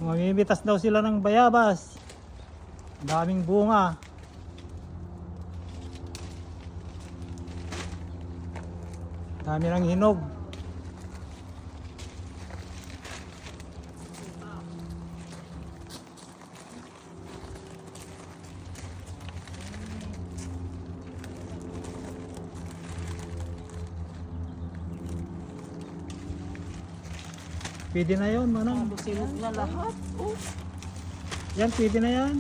Mamimitas daw sila ng bayabas. Daming bunga. Dami ng hinog. Pwede na yun, manang. Sinog na lahat. Oh. Yan, pwede na yan.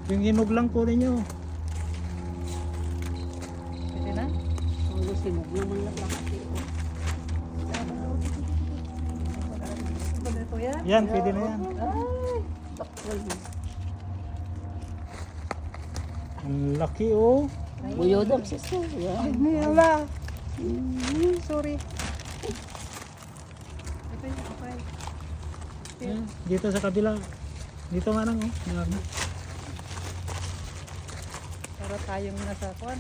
Yung hinog lang kunin nyo. Pwede na? Ang sinog naman na lahat. Pwede po yan? Yan, pwede na yan. Ay, takwal. Ang laki oh. Buyodam siya. Yan. Ay, ala. Sorry. Ito yung kapay. Yan, dito sa kabila. Dito manang oh. Yan. Para tayong nasa kwan.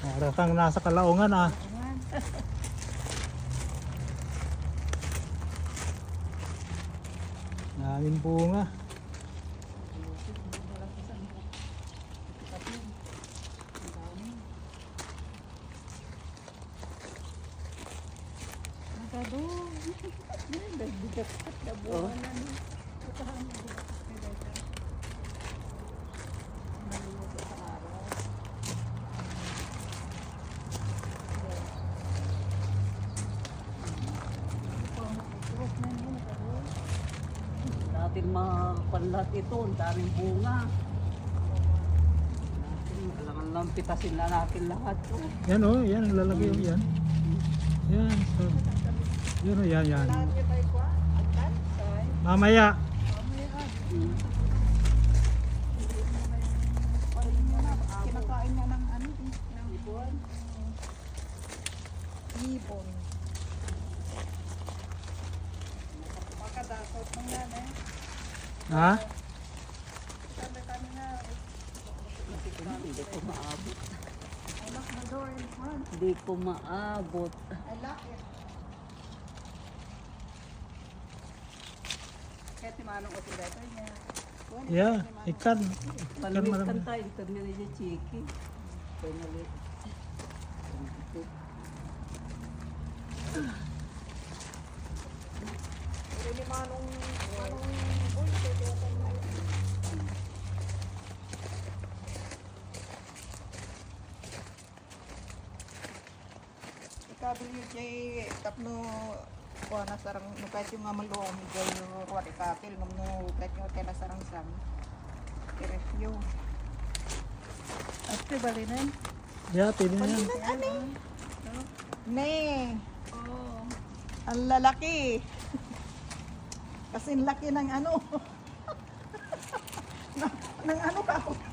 Para kang nasa Kalaungan ah. Aman. Daming bunga. Oh. Natin makapanlat ito, ang daming bunga. Kailangan lang pitasin na natin lahat. Oh. Yan oh, yan ang lalaki oh, yan. Yan. So, yan oh, yan, yan. Mamaya. Mm. Kinakain niya ng ano, ng ibon. Ibon. Makadakot ng yan eh. Ha? Sabi kami nga, Hindi ko maabot. I lock the door in front. Hindi ko maabot. I lock it. Kaya si Manong Otileto niya. Yeah, ikan. Ikan Palimit marami. kan tayo, ikan nga niya chiki. Finally. Pero ni Manong, uy, pwede ako na. KWJ tapno kuha na sarang kahit yung nga maluom yung ruwan ikapil no kahit yung kaya sarang sam i-review ate balinan Yeah, pwede na yan. ne ang lalaki kasing laki ng ano ng ano ka